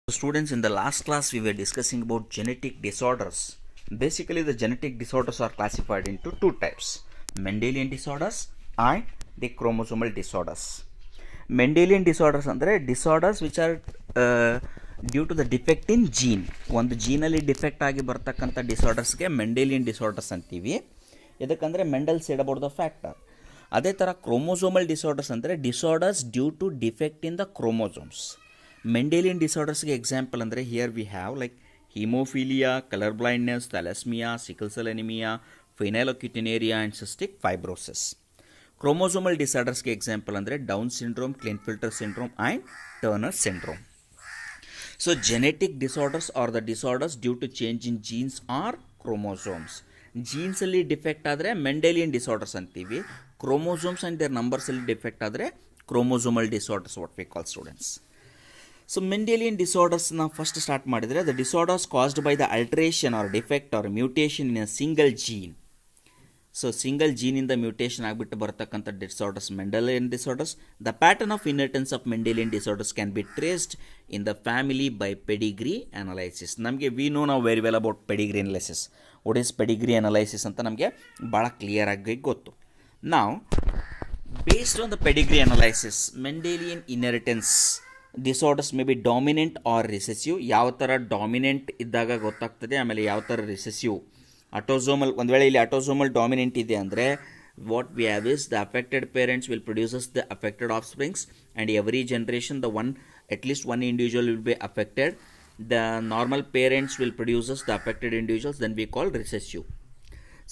Students, in the last class we were discussing about genetic disorders. Basically, the genetic disorders are classified into two types: Mendelian disorders and the chromosomal disorders. Mendelian disorders andre disorders which are due to the defect in gene. ಒಂದು ಜೀನಲ್ಲಿ defect ಆಗಿ ಬರ್ತಕ್ಕಂಥ ಡಿಸಾರ್ಡರ್ಸ್ಗೆ Mendelian disorders ಅಂತೀವಿ. ಇದಕ್ಕಂದರೆ Mendel said about the factor. ಅದೇ ಥರ chromosomal disorders ಅಂದರೆ disorders due to defect in the chromosomes. Mendelian ಡಿಸಾರ್ಡರ್ಸ್ಗೆ example ಅಂದರೆ here we have like haemophilia, colour blindness, thalassaemia, sickle cell anaemia, phenylketonuria and cystic fibrosis. Chromosomal ಡಿಸಾರ್ಡರ್ಸ್ಗೆ example ಅಂದರೆ Down syndrome, Klinefelter syndrome and Turner syndrome. So genetic disorders are the disorders due to change in genes or chromosomes. Genes ಅಲ್ಲಿ defect ಆದರೆ Mendelian disorders ಅಂತೀವಿ. Chromosomes and their numbers ಅಲ್ಲಿ defect ಆದರೆ chromosomal disorders what we call students. So Mendelian ಡಿಸಾರ್ಡರ್ಸ್ನ first start ಮಾಡಿದರೆ the disorders caused by the alteration or defect or mutation in a single gene. So single ಜೀನಿಂದ mutation ಆಗಿಬಿಟ್ಟು ಬರ್ತಕ್ಕಂಥ disorders Mendelian disorders. The pattern of inheritance of Mendelian disorders can be traced in the family by pedigree analysis. ನಮಗೆ we no ನಾವು very well about pedigree analysis. What is pedigree analysis ಅಂತ ನಮಗೆ ಭಾಳ clear ಆಗಿ ಗೊತ್ತು. ನಾವು based on the pedigree analysis Mendelian inheritance disorders may be dominant or recessive. ಯಾವ ಥರ ಡಾಮಿನೆಂಟ್ ಇದ್ದಾಗ ಗೊತ್ತಾಗ್ತದೆ, ಆಮೇಲೆ ಯಾವ ಥರ ರಿಸೆಸಿವ್. ಅಟೋಸೋಮಲ್, ಒಂದು ವೇಳೆ ಇಲ್ಲಿ ಅಟೋಸೋಮಲ್ ಡಾಮಿನೆಂಟ್ ಇದೆ ಅಂದರೆ what we have is the affected parents will produces the affected offsprings and every generation the one at least one individual will be affected. The normal parents will produces the affected individuals, then we call recessive.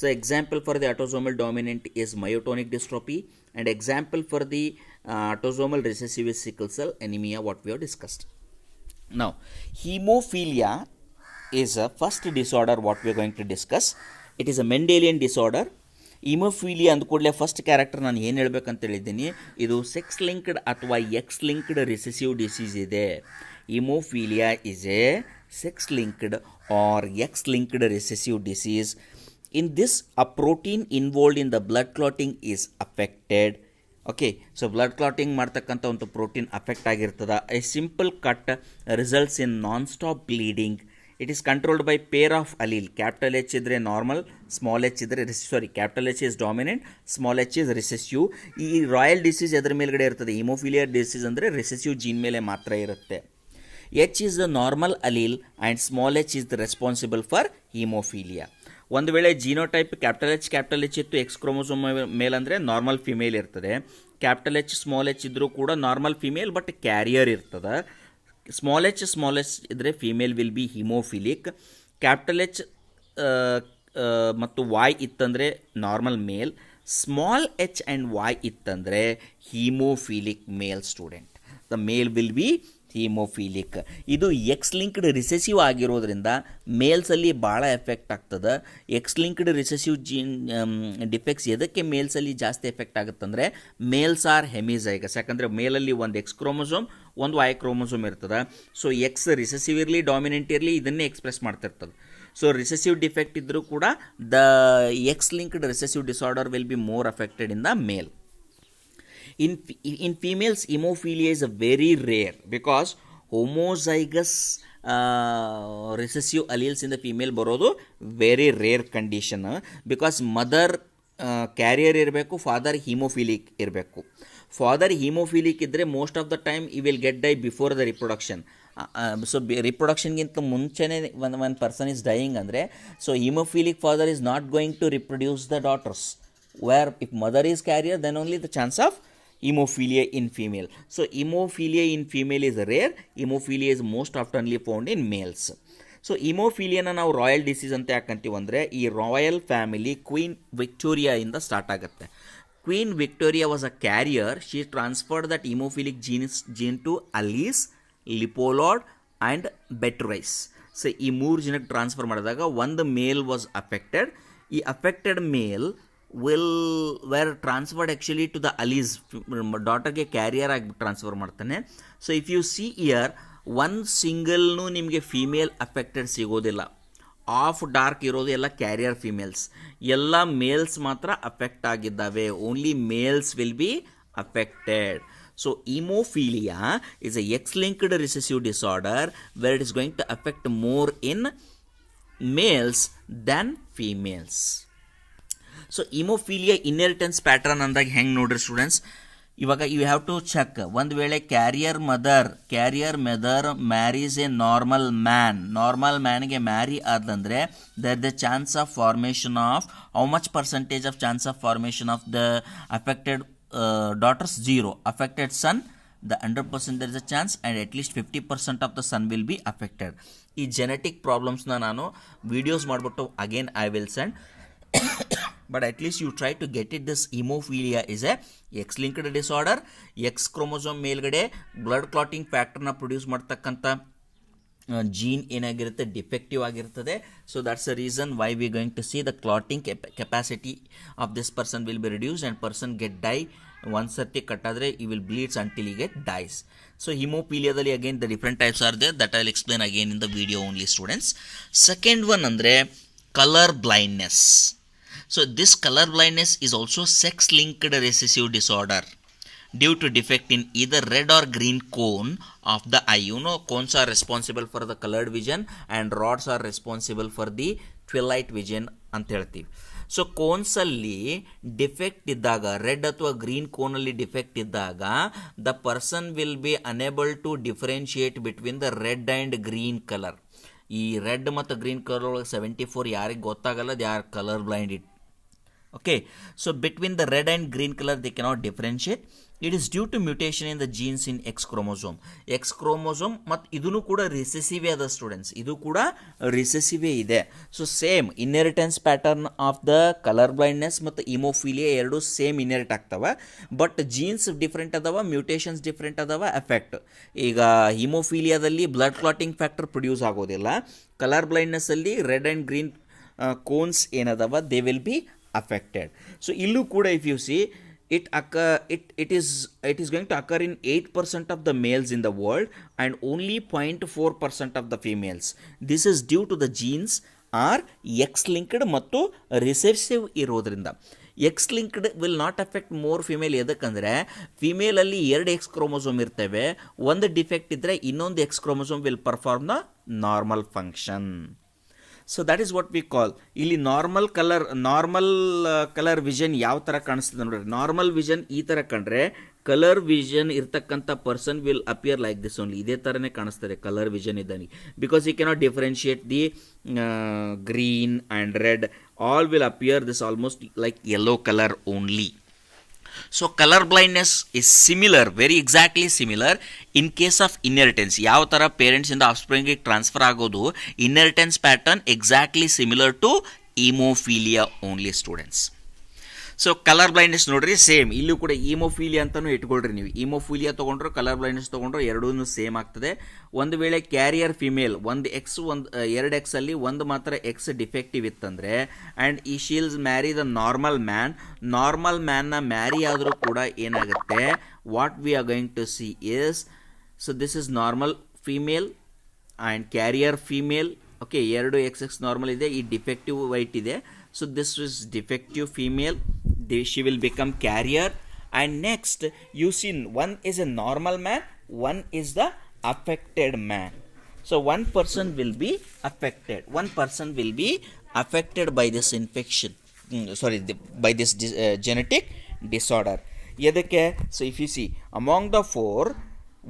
So example for the autosomal dominant is myotonic dystrophy, and example for the autosomal recessive is sickle cell anemia, what we have discussed. Now hemophilia is a first disorder what we are going to discuss. It is a Mendelian disorder. Hemophilia ಅಂದ ಕೂಡಲೇ first character ನಾನು ಏನು ಹೇಳ್ಬೇಕಂತ ಹೇಳಿದ್ದೀನಿ, ಇದು sex linked ಅಥವಾ X linked recessive disease ಇದೆ. Hemophilia is a sex linked or X linked recessive disease. In this, a protein involved in the blood clotting is affected. Okay, so blood clotting ಮಾಡ್ತಕ್ಕಂಥ ಒಂದು protein affect ಆಗಿರ್ತದೆ. A simple cut results in non stop bleeding. It is controlled by pair of allele. Capital H ಇದ್ದರೆ normal, small H ಇದ್ದರೆ capital H is dominant, small H is recessive. ಈ royal disease ಎದ್ರ ಮೇಲ್ಗಡೆ ಇರ್ತದೆ, hemophilia disease ಅಂದರೆ recessive gene ಮೇಲೆ ಮಾತ್ರ ಇರುತ್ತೆ. H is the normal allele and small H is the responsible for hemophilia. ಒಂದು ವೇಳೆ ಜೀನೋಟೈಪ್ ಕ್ಯಾಪಿಟಲ್ ಎಚ್ ಇತ್ತು ಎಕ್ಸ್ ಕ್ರೋಮೋಸೋಮ್ ಮೇಲ್ ಅಂದರೆ ನಾರ್ಮಲ್ ಫಿಮೇಲ್ ಇರ್ತದೆ. ಕ್ಯಾಪಿಟಲ್ ಎಚ್ ಸ್ಮಾಲ್ ಎಚ್ ಇದ್ದರೂ ಕೂಡ ನಾರ್ಮಲ್ ಫಿಮೇಲ್ ಬಟ್ ಕ್ಯಾರಿಯರ್ ಇರ್ತದೆ. ಸ್ಮಾಲ್ ಎಚ್ ಇದ್ದರೆ female will be haemophilic. Capital H ಮತ್ತು ವಾಯ್ ಇತ್ತಂದರೆ normal male. Small H and Y ಇತ್ತಂದರೆ haemophilic male student. The male will be haemophilic. ಇದು X linked recessive ಆಗಿರೋದ್ರಿಂದ ಮೇಲ್ಸಲ್ಲಿ ಭಾಳ ಎಫೆಕ್ಟ್ ಆಗ್ತದೆ. X linked recessive gene defects ಎದಕ್ಕೆ ಮೇಲ್ಸಲ್ಲಿ ಜಾಸ್ತಿ ಎಫೆಕ್ಟ್ ಆಗುತ್ತಂದರೆ ಮೇಲ್ಸ್ ಆರ್ ಹೆಮಿಜೈಗಸ್. ಯಾಕಂದರೆ ಮೇಲಲ್ಲಿ ಒಂದು ಎಕ್ಸ್ ಕ್ರೋಮೋಸೋಮ್ ಒಂದು ವೈ ಕ್ರೋಮೋಸೋಮ್ ಇರ್ತದೆ. ಸೊ ಎಕ್ಸ್ ರಿಸೆಸಿವ್ ಇರಲಿ ಡಾಮಿನೆಂಟ್ ಇರಲಿ ಇದನ್ನೇ ಎಕ್ಸ್ಪ್ರೆಸ್ ಮಾಡ್ತಿರ್ತದೆ. ಸೊ ರಿಸೆಸಿವ್ ಡಿಫೆಕ್ಟ್ ಇದ್ದರೂ ಕೂಡ the X linked recessive disorder will be more affected in the male. In females, hemophilia is a very rare because homozygous recessive alleles in the female ಬರೋದು very rare condition. Because mother carrier ಇರಬೇಕು, father haemophilic ಇರಬೇಕು. Father haemophilic ಇದ್ದರೆ most of the time he will get die before the reproduction. So ರಿಪ್ರೊಡಕ್ಷನ್ಗಿಂತ ಮುಂಚೆನೇ one person is dying ಅಂದರೆ so haemophilic father is not going to reproduce the daughters. Where if mother is carrier then only the chance of hemophilia in female. So hemophilia in female is rare. Hemophilia is most oftenly found in males. So ಹಿಮೋಫಿಲಿಯಾನ ನಾವು royal disease ಅಂತ ಯಾಕಂತೀವಿ ಅಂದರೆ ಈ royal family queen Victoria ಇಂದ start ಆಗುತ್ತೆ. Queen Victoria was a carrier. She transferred that haemophilic gene to Alice, Leopold and Beatrice. So ಈ ಮೂರು ಜನಕ್ಕೆ ಟ್ರಾನ್ಸ್ಫರ್ ಮಾಡಿದಾಗ ಒಂದು ಮೇಲ್ ವಾಸ್ ಅಫೆಕ್ಟೆಡ್. ಈ affected male were transferred actually to the alleles. ಡಾಟರ್ಗೆ carrier ಆಗಿ ಟ್ರಾನ್ಸ್ಫರ್ ಮಾಡ್ತಾನೆ. So if you see here one ಸಿಂಗಲ್ನು ನಿಮಗೆ ಫೀಮೇಲ್ ಅಫೆಕ್ಟೆಡ್ ಸಿಗೋದಿಲ್ಲ. ಆಫ್ ಡಾರ್ಕ್ ಇರೋದು ಎಲ್ಲ ಕ್ಯಾರಿಯರ್ ಫಿಮೇಲ್ಸ್. ಎಲ್ಲ ಮೇಲ್ಸ್ ಮಾತ್ರ ಅಫೆಕ್ಟ್ ಆಗಿದ್ದಾವೆ. Only males will be affected. So hemophilia is a X-linked recessive disorder where it is going to affect more in males than females. So haemophilia inheritance pattern ಅಂದಾಗ ಹೆಂಗೆ ನೋಡ್ರಿ students, ಇವಾಗ you have to check. ಒಂದು ವೇಳೆ carrier mother marries a normal ಮ್ಯಾನ್ಗೆ marry ಆದಂದರೆ there the chance of formation of how much percentage of chance of formation of the affected daughters 0, affected son the 100% there is a chance, and at least 50% of the son will be affected. ಈ genetic ಪ್ರಾಬ್ಲಮ್ಸ್ನ ನಾನು videos ಮಾಡಿಬಿಟ್ಟು again I will send, but at least you try to get it. This hemophilia is a X-linked disorder. X chromosome ಮೇಲ್ಗಡೆ blood clotting ಫ್ಯಾಕ್ಟರ್ನ produce ಮಾಡ್ತಕ್ಕಂಥ gene ಏನಾಗಿರುತ್ತೆ defective ಆಗಿರ್ತದೆ. So that's the reason why we going to see the clotting capacity of this person will be reduce and person get die. ಒಂದು ಸರ್ತಿ ಕಟ್ಟಾದರೆ he will bleeds until he get dies. So ಹಿಮೋಪೀಲಿಯಾದಲ್ಲಿ again the different types are there, that I will explain again in the video only students. Second one ಅಂದರೆ colour blindness. So this color blindness is also sex-linked recessive disorder due to defect in either red or green cone of the eye. You know, cones are responsible for the colored vision and rods are responsible for the twilight vision ಅಂತ ಹೇಳ್ತೀವಿ. So ಕೋನ್ಸಲ್ಲಿ defect ಇದ್ದಾಗ, red ಅಥವಾ green ಕೋನಲ್ಲಿ defect ಇದ್ದಾಗ, the person will be unable to differentiate between the red and green colour. ಈ red ಮತ್ತು green colour ಒಳಗೆ 74 ಯಾರಿಗೆ ಗೊತ್ತಾಗಲ್ಲ, they are colour blind. Okay, so between the red and green color they cannot differentiate. It is due to mutation in the genes in X chromosome. X chromosome ಮತ್ತು ಇದೂ ಕೂಡ ರಿಸೆಸಿವೇ ಅದ students, ಇದು ಕೂಡ ರಿಸೆಸಿವೇ ಇದೆ. So same inheritance pattern of the colour blindness ಮತ್ತು haemophilia ಎರಡು ಸೇಮ್ ಇನ್ಹೆರಿಟ್ ಆಗ್ತವೆ, ಬಟ್ ಜೀನ್ಸ್ ಡಿಫ್ರೆಂಟ್ ಅದಾವ, ಮ್ಯೂಟೇಷನ್ಸ್ ಡಿಫ್ರೆಂಟ್ ಅದಾವ, ಎಫೆಕ್ಟ್. ಈಗ ಹಿಮೋಫಿಲಿಯಾದಲ್ಲಿ ಬ್ಲಡ್ ಕ್ಲಾಟಿಂಗ್ ಫ್ಯಾಕ್ಟರ್ ಪ್ರೊಡ್ಯೂಸ್ ಆಗೋದಿಲ್ಲ, ಕಲರ್ ಬ್ಲೈಂಡ್ನೆಸ್ಸಲ್ಲಿ ರೆಡ್ ಆ್ಯಂಡ್ ಗ್ರೀನ್ ಕೋನ್ಸ್ ಏನದವ they will be affected. So illu kuda if you see it is going to occur in 8% of the males in the world and only 0.4% of the females. This is due to the genes are X-linked ಮತ್ತು recessive ಇರೋದ್ರಿಂದ. X-linked will not affect more female. ಎದಕ್ಕಂದರೆ ಫಿಮೇಲಲ್ಲಿ 2 X chromosome ಇರ್ತವೆ, ಒಂದು defect ಇದ್ದರೆ ಇನ್ನೊಂದು X chromosome will perform the normal function. So that is what we ಕಾಲ್. ಇಲ್ಲಿ normal colour vision ಯಾವ ಥರ ಕಾಣಿಸ್ತದೆ ನೋಡ್ರಿ. ನಾರ್ಮಲ್ ವಿಷನ್ ಈ ಥರ ಕಂಡ್ರೆ ಕಲರ್ ವಿಷನ್ ಇರ್ತಕ್ಕಂಥ person will appear like this only. ಇದೇ ಥರನೇ ಕಾಣಿಸ್ತದೆ ಕಲರ್ ವಿಷನ್ ಇದ್ದಾನೆ, because you cannot differentiate the green and red, all will appear this almost like yellow colour only. So color blindness is similar, very exactly similar in case of inheritance. ಯಾವ ಥರ ಪೇರೆಂಟ್ಸಿಂದ ಆಫ್ಸ್ಪ್ರಿಂಗಿಗೆ transfer ಆಗೋದು, inheritance pattern exactly similar to hemophilia only students. So colour blindness ನೋಡ್ರಿ same, ಇಲ್ಲೂ ಕೂಡ haemophilia ಅಂತಲೂ ಇಟ್ಕೊಳ್ರಿ ನೀವು. ಇಮೋಫಿಲಿಯಾ ತೊಗೊಂಡ್ರು ಕಲರ್ ಬ್ಲೈಂಡ್ನೆಸ್ ತೊಗೊಂಡ್ರು ಎರಡೂ ಸೇಮ್ ಆಗ್ತದೆ. ಒಂದು ವೇಳೆ ಕ್ಯಾರಿಯರ್ ಫಿಮೇಲ್ ಒಂದು ಎಕ್ಸ್ ಒಂದು 2 ಎಕ್ಸಲ್ಲಿ ಒಂದು ಮಾತ್ರ ಎಕ್ಸ್ ಡಿಫೆಕ್ಟಿವ್ ಇತ್ತಂದರೆ ಆ್ಯಂಡ್ ಈ ಶೀಲ್ಸ್ ಮ್ಯಾರಿ ದ ನಾರ್ಮಲ್ ಮ್ಯಾನ್ನ ಮ್ಯಾರಿ ಆದರೂ ಕೂಡ ಏನಾಗುತ್ತೆ, what we are going to see is, so this is normal female and carrier female. Okay, 2 XX normal ಇದೆ, ಈ ಡಿಫೆಕ್ಟಿವ್ ವೈಟ್ ಇದೆ. So this is defective female, she will become carrier, and next you see one is a normal man, one is the affected man. So one person will be affected by this infection, by this genetic disorder. Yadake, so if you see among the 4,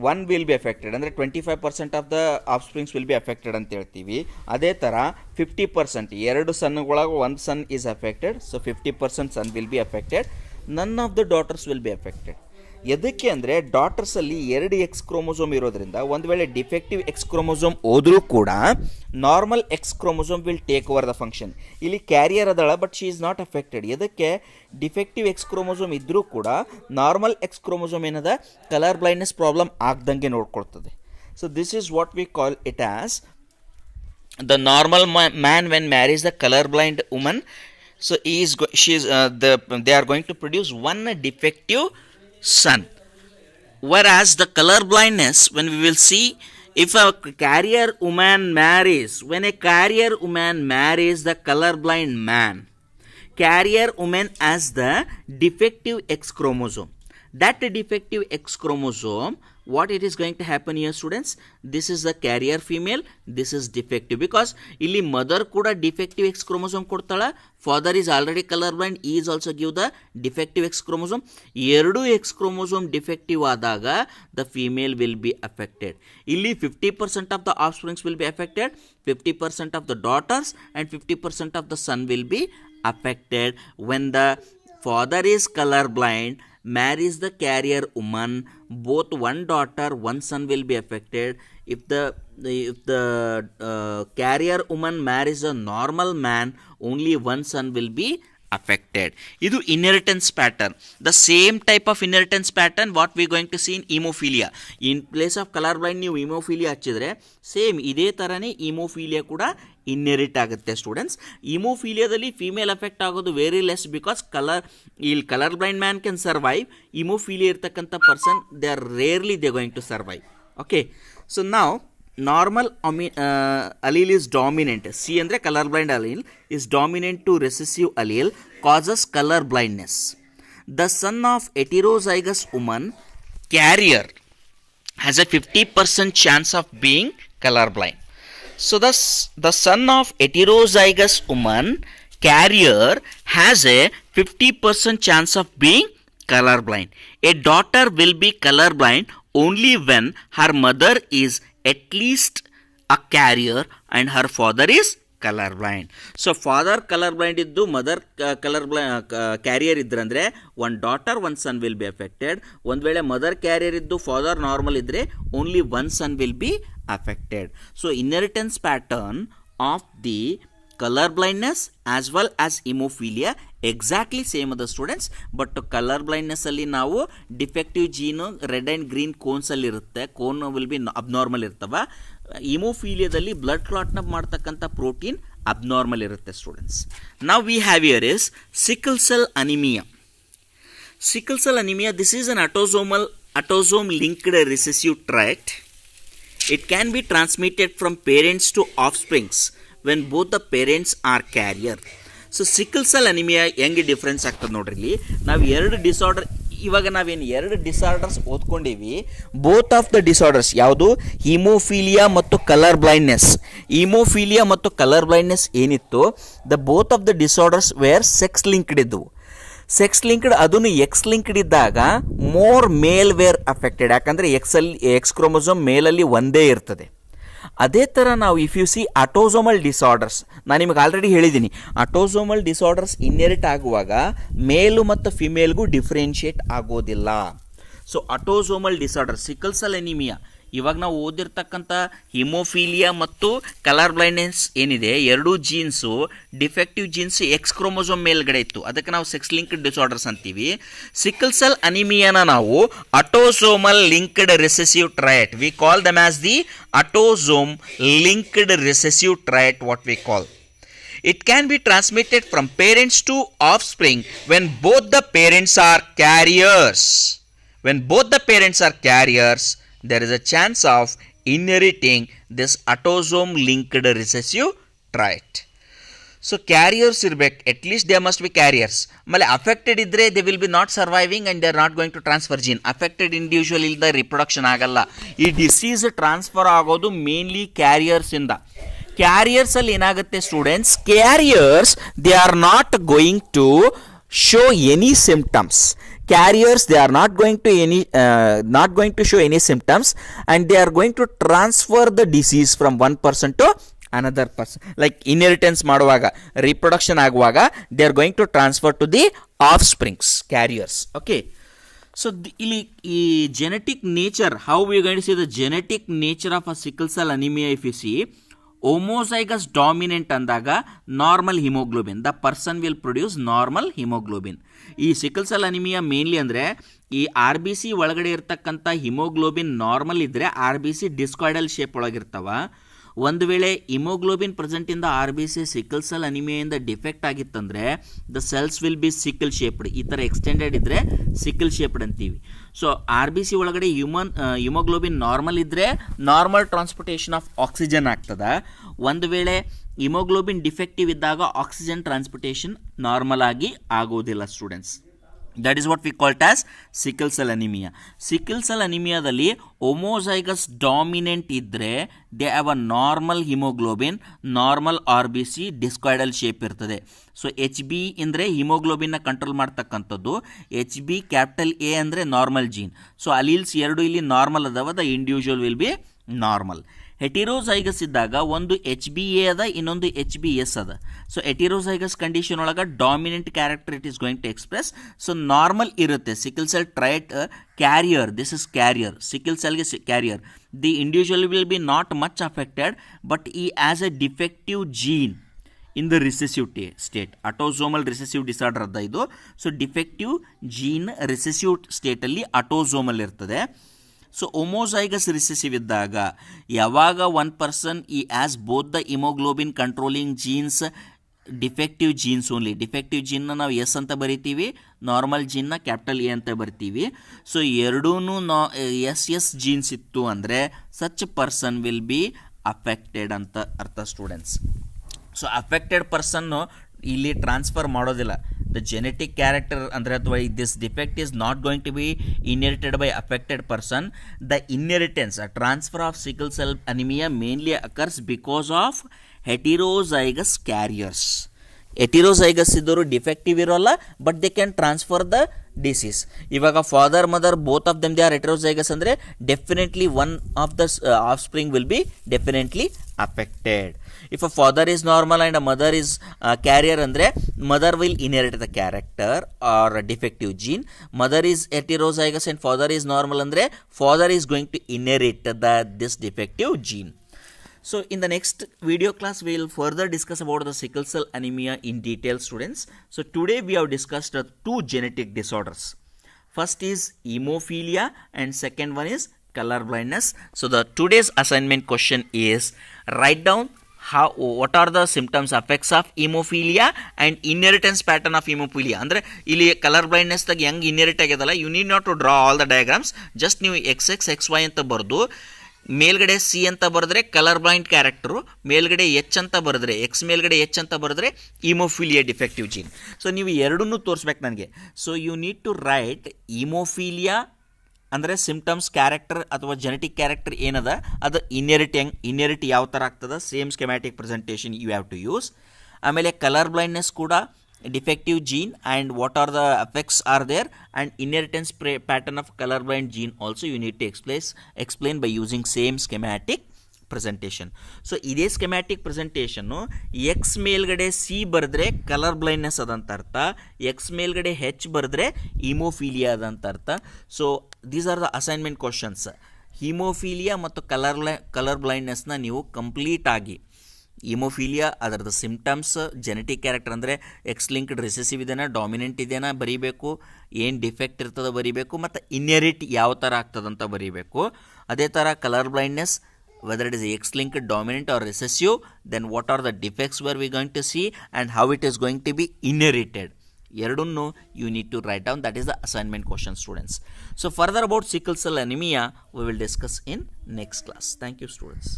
one will be affected, ಅಂದರೆ 25% of the offsprings will be affected ಅಂತ ಹೇಳ್ತೀವಿ. ಅದೇ ಥರ 50%, 2 ಸನ್ಗಳಾಗ 1 son is affected, so 50% son will be affected. None of the daughters will be affected. ಎದಕ್ಕೆ ಅಂದರೆ ಡಾಟರ್ಸಲ್ಲಿ 2 X chromosome ಇರೋದ್ರಿಂದ ಒಂದು ವೇಳೆ ಡಿಫೆಕ್ಟಿವ್ X ಕ್ರೋಮೋಸೋಮ್ ಹೋದರೂ ಕೂಡ normal X chromosome will take over the function. ಇಲ್ಲಿ ಕ್ಯಾರಿಯರ್ ಅದಳ, but she is not affected. ಎದಕ್ಕೆ, ಡಿಫೆಕ್ಟಿವ್ X ಕ್ರೋಮೋಸೋಮ್ ಇದ್ದರೂ ಕೂಡ ನಾರ್ಮಲ್ X ಕ್ರೋಮೋಸೋಮ್ ಏನದ ಕಲರ್ ಬ್ಲೈಂಡ್ನೆಸ್ ಪ್ರಾಬ್ಲಮ್ ಆಗ್ದಂಗೆ ನೋಡ್ಕೊಳ್ತದೆ. So this is what we call it as the normal man when marries the colour blind woman. So they are going to produce one defective son, whereas the color blindness, when we will see, if a carrier woman marries, when a carrier woman marries the color blind man, carrier woman has the defective X chromosome, That defective X chromosome, what it is going to happen here students, this is the carrier female, this is defective, because ಇಲ್ಲಿ mother ಕೂಡ defective X chromosome ಕೊಡ್ತಾಳ, father is already colour blind, is also give the defective X chromosome. ಎರಡೂ X chromosome defective ಆದಾಗ the female will be affected. ಇಲ್ಲಿ 50% of the offsprings will be affected, 50% of the daughters and 50% of the son will be affected. When the father is color blind, marries the carrier woman, both one daughter one son will be affected. If the carrier woman marries a normal man, only one son will be affected. Idu inheritance pattern, the same type of inheritance pattern what we going to see in hemophilia. In place of color blind ನೀವು hemophilia ಹಚ್ಚಿದ್ರೆ same ಇದೇ ಥರನೇ hemophilia ಕೂಡ inherit ಆಗುತ್ತೆ students. ಇಮೋಫೀಲಿಯಾದಲ್ಲಿ female affect ಆಗೋದು very less, because ಇಲ್ಲಿ colour blind man can survive. Haemophilia ಇರ್ತಕ್ಕಂಥ person they are rarely they going to survive. Okay, so ನಾವು normal allele is dominant. C ಅಂದರೆ colour blind allele is dominant to recessive allele, causes color blindness. The son of heterozygous woman carrier has a 50% chance of being color blind. So the son of heterozygous woman carrier has a 50% chance of being colorblind. A daughter will be colorblind only when her mother is at least a carrier and her father is colorblind. So father colorblind iddu mother carrier idranದ್ರೆ one daughter one son will be affected. ಒಂದ್ ವೇಳೆ mother carrier iddu father normal idre only one son will be affected. So inheritance pattern of the color blindness as well as hemophilia exactly same of the students, but color blindness ಅಲ್ಲಿ ನಾವು defective gene red and green cones ಅಲ್ಲಿ ಇರುತ್ತೆ, cone will be abnormal ಇರ್ತವ. ಹಿಮೋಫೀಲಿಯಾದಲ್ಲಿ blood ಕ್ಲಾಟ್ನ ಮಾಡ್ತಕ್ಕಂಥ protein abnormal ಇರುತ್ತೆ students. ನಾವು we have here is sickle cell anaemia. Sickle cell anemia, this is an autosome linked recessive trait. It can be transmitted from parents to offsprings when both the parents are carrier. So sickle cell anemia ಹೆಂಗೆ difference ಆಗ್ತದೆ ನೋಡ್ರಿ. ಇಲ್ಲಿ ನಾವು ಎರಡು disorder, ಇವಾಗ ನಾವೇನು ಎರಡು disorders ಓದ್ಕೊಂಡೀವಿ. ಬೋತ್ ಆಫ್ ದ ಡಿಸಾರ್ಡರ್ಸ್ ಯಾವುದು, ಹಿಮೋಫೀಲಿಯಾ ಮತ್ತು ಕಲರ್ ಬ್ಲೈಂಡ್ನೆಸ್. ಹಿಮೋಫೀಲಿಯಾ ಮತ್ತು ಕಲರ್ ಬ್ಲೈಂಡ್ನೆಸ್ ಏನಿತ್ತು, the both of the disorders were sex linked ಇದ್ದವು. ಸೆಕ್ಸ್ ಲಿಂಕ್ಡ್ ಅದನ್ನು ಎಕ್ಸ್ ಲಿಂಕ್ಡ್ ಇದ್ದಾಗ ಮೋರ್ ಮೇಲ್ ವೇರ್ ಅಫೆಕ್ಟೆಡ್, ಯಾಕಂದರೆ ಎಕ್ಸ್ ಕ್ರೋಮೋಸೋಮ್ ಮೇಲಲ್ಲಿ ಒಂದೇ ಇರ್ತದೆ. ಅದೇ ಥರ ನಾವು if you see autosomal disorders, ನಾನು ನಿಮಗೆ ಆಲ್ರೆಡಿ ಹೇಳಿದ್ದೀನಿ, ಅಟೋಸೋಮಲ್ ಡಿಸಾರ್ಡರ್ಸ್ ಇನ್ಹೆರಿಟ್ ಆಗುವಾಗ ಮೇಲು ಮತ್ತು ಫಿಮೇಲ್ಗೂ ಡಿಫ್ರೆನ್ಷಿಯೇಟ್ ಆಗೋದಿಲ್ಲ. So autosomal disorder sickle cell anaemia, ಇವಾಗ ನಾವು ಓದಿರ್ತಕ್ಕಂಥ ಹಿಮೋಫೀಲಿಯಾ ಮತ್ತು ಕಲರ್ ಬ್ಲೈಂಡ್ನೆಸ್ ಏನಿದೆ, ಎರಡೂ genes defective genes X chromosome ಮೇಲ್ಗಡೆ ಇತ್ತು, ಅದಕ್ಕೆ ನಾವು ಸೆಕ್ಸ್ ಲಿಂಕ್ಡ್ ಡಿಸಾರ್ಡರ್ಸ್ ಅಂತೀವಿ. ಸಿಕಲ್ ಸೆಲ್ ಅನಿಮಿಯಾನ ನಾವು autosomal linked recessive trait, we call them as the autosome linked recessive trait, what we call. It can be transmitted from parents to offspring when both the parents are carriers. When both the parents are carriers, there is a chance of inheriting this autosome linked recessive trait. So carriers irbek, at least they must be carriers. Male affected idre they will be not surviving and they are not going to transfer gene. Affected individual ilda reproduction agalla. Ee disease transfer agodu mainly carriers inda. Carriers ಅಲ್ಲಿ ಏನಾಗುತ್ತೆ students, carriers they are not going to show any symptoms. Carriers they are not going to show any symptoms and they are going to transfer the disease from one person to another person. Like inheritance ಮಾಡುವಾಗ, reproduction ಆಗುವಾಗ they are going to transfer to the offsprings, carriers. Okay, so ಇಲ್ಲಿ ಈ genetic nature, how we are going to see the genetic nature of a sickle cell anemia. If you see homozygous dominant ಅಂದಾಗ normal haemoglobin, the person will produce normal haemoglobin. ಈ sickle cell anaemia mainly ಅಂದರೆ ಈ R B C ಒಳಗಡೆ ಇರ್ತಕ್ಕಂಥ haemoglobin normal ಇದ್ದರೆ R B C discoidal shape ಒಳಗಿರ್ತಾವ. ಒಂದು ವೇಳೆ ಹಿಮೋಗ್ಲೋಬಿನ್ ಪ್ರೆಸೆಂಟಿಂದ R B C sickle cell ಅನಿಮಿಯಿಂದ ಡಿಫೆಕ್ಟ್ ಆಗಿತ್ತಂದರೆ the cells will be sickle shaped. ಈ ಥರ ಎಕ್ಸ್ಟೆಂಡೆಡ್ ಇದ್ದರೆ ಸಿಕಲ್ ಶೇಪ್ಡ್ ಅಂತೀವಿ. ಸೊ ಆರ್ ಬಿ ಸಿ ಒಳಗಡೆ ಹಿಮೋಗ್ಲೋಬಿನ್ ನಾರ್ಮಲ್ ಇದ್ದರೆ ನಾರ್ಮಲ್ ಟ್ರಾನ್ಸ್ಪೋರ್ಟೇಷನ್ ಆಫ್ ಆಕ್ಸಿಜನ್ ಆಗ್ತದೆ. ಒಂದು ವೇಳೆ ಹಿಮೋಗ್ಲೋಬಿನ್ ಡಿಫೆಕ್ಟಿವ್ ಇದ್ದಾಗ ಆಕ್ಸಿಜನ್ ಟ್ರಾನ್ಸ್ಪೋರ್ಟೇಷನ್ ನಾರ್ಮಲ್ ಆಗಿ ಆಗೋದಿಲ್ಲ students. That is what we called as sickle cell anaemia. Sickle cell ಅನಿಮಿಯಾದಲ್ಲಿ ಹೋಮೋಜೈಗಸ್ ಡಾಮಿನೆಂಟ್ ಇದ್ದರೆ they have a normal haemoglobin, normal RBC, discoidal shape ಇರ್ತದೆ. So HB ಅಂದರೆ ಹಿಮೋಗ್ಲೋಬಿನ್ನ ಕಂಟ್ರೋಲ್ ಮಾಡ್ತಕ್ಕಂಥದ್ದು, HB capital A ಅಂದರೆ normal gene. So alleles ಎರಡು ಇಲ್ಲಿ normal ಅದಾವ, the individual will be normal. Heterozygous ಇದ್ದಾಗ ಒಂದು HBA ಅದ, ಇನ್ನೊಂದು HBS ಅದ. ಸೊ ಹೆಟಿರೋಸೈಗಸ್ ಕಂಡೀಷನ್ ಒಳಗೆ dominant character it is going to express. So normal ಇರುತ್ತೆ. Sickle cell trait carrier, this is carrier, sickle ಸೆಲ್ಗೆ carrier. The individual will be not much affected, but he has a defective gene in the recessive state. Autosomal recessive disorder ಅದ ಇದು. So defective gene recessive ಸ್ಟೇಟಲ್ಲಿ autosomal ಇರ್ತದೆ. So homozygous recessive ಇದ್ದಾಗ ಯಾವಾಗ one person he has both the haemoglobin controlling genes defective genes only. Defective ಜೀನ್ನ ನಾವು S ಅಂತ ಬರಿತೀವಿ, normal ಜೀನ್ನ capital A ಅಂತ ಬರ್ತೀವಿ. ಸೊ ಎರಡೂ ಎಸ್ ಜೀನ್ಸ್ ಇತ್ತು ಅಂದರೆ such person will be affected ಅಂತ ಅರ್ಥ ಸ್ಟೂಡೆಂಟ್ಸ್. ಸೊ ಅಫೆಕ್ಟೆಡ್ ಪರ್ಸನ್ನು ಇಲ್ಲಿ ಟ್ರಾನ್ಸ್ಫರ್ ಮಾಡೋದಿಲ್ಲ. ದ ಜೆನೆಟಿಕ್ ಕ್ಯಾರೆಕ್ಟರ್ ಅಂದರೆ ಅಥವಾ this defect is not going to be inherited by affected person. The inheritance transfer of sickle cell anaemia mainly occurs because of heterozygous carriers. Heterozygous ಇದ್ದವರು defective ಇರೋಲ್ಲ, but they can transfer the disease. ಇವಾಗ father mother both of them they are heterozygous ಅಂದರೆ definitely one of the offspring will be definitely affected. If a father is normal and a mother is carrier ಅಂದರೆ mother will inherit the character or defective gene. Mother is heterozygous and father is normal ಅಂದರೆ father is going to inherit this defective gene. So in the next video class we will further discuss about the sickle cell anemia in detail, students. So today we have discussed two genetic disorders. First is hemophilia and second one is color blindness. So the today's assignment question is write down what are the symptoms effects of hemophilia and inheritance pattern of hemophilia. ಅಂದರೆ ಇಲ್ಲಿ colour blindness ದಾಗ ಹೆಂಗೆ ಇನ್ಹೆರಿಟ್ ಆಗ್ಯದಲ್ಲ, you need not to draw all the diagrams. Just ನೀವು XX XY ಅಂತ ಬರೆದು ಮೇಲ್ಗಡೆ C ಅಂತ ಬರೆದ್ರೆ ಕಲರ್ ಬ್ಲೈಂಡ್ ಕ್ಯಾರೆಕ್ಟರು, ಮೇಲ್ಗಡೆ H ಅಂತ ಬರೆದ್ರೆ ಮೇಲ್ಗಡೆ H ಅಂತ ಬರೆದ್ರೆ ಹಿಮೋಫಿಲಿಯಾ ಡಿಫೆಕ್ಟಿವ್ ಜೀನ್. ಸೊ ನೀವು ಎರಡನ್ನೂ ತೋರಿಸ್ಬೇಕು ನನಗೆ. So you need to write haemophilia ಅಂದರೆ ಸಿಂಪ್ಟಮ್ಸ್ ಕ್ಯಾರೆಕ್ಟರ್ ಅಥವಾ ಜೆನೆಟಿಕ್ ಕ್ಯಾರೆಕ್ಟರ್ ಏನದ ಅದು ಇನ್ಹೆರಿಟ್ ಯಾವ ಥರ ಆಗ್ತದೆ, same schematic presentation you have to use. ಆಮೇಲೆ ಕಲರ್ ಬ್ಲೈಂಡ್ನೆಸ್ ಕೂಡ defective gene and what are the effects are there, and inheritance pattern of color blind gene also you need to explain by using same schematic presentation. So ಇದೇ schematic presentation X ಮೇಲ್ಗಡೆ C ಬರೆದ್ರೆ colour blindness ಅದಂತ ಅರ್ಥ, X ಮೇಲ್ಗಡೆ H ಬರೆದ್ರೆ hemophilia ಅದಂತ ಅರ್ಥ. So these are the assignment questions. Hemophilia ಮತ್ತು ಕಲರ್ ಬ್ಲೈಂಡ್ನೆಸ್ನ ನೀವು ಕಂಪ್ಲೀಟ್ ಆಗಿ ಹಿಮೋಫಿಲಿಯಾ ಅದರದ ಸಿಂಪ್ಟಮ್ಸ್, ಜೆನೆಟಿಕ್ ಕ್ಯಾರೆಕ್ಟರ್ ಅಂದರೆ ಎಕ್ಸ್ ಲಿಂಕ್ಡ್ ರಿಸೆಸಿವ್ ಇದೆನಾ ಡಾಮಿನೆಂಟ್ ಇದೆನಾ ಬರೀಬೇಕು, ಏನು ಡಿಫೆಕ್ಟ್ ಇರ್ತದೆ ಬರೀಬೇಕು, ಮತ್ತು ಇನ್ಹೆರಿಟ್ ಯಾವ ಥರ ಆಗ್ತದಂತ ಬರೀಬೇಕು. ಅದೇ ಥರ colour blindness whether it is X-linked, dominant or recessive, then what are the defects were we going to see and how it is going to be inherited. ಎರಡನ್ನೂ you need to write down. That is the assignment question, students. So further about sickle cell anemia we will discuss in next class. Thank you, students.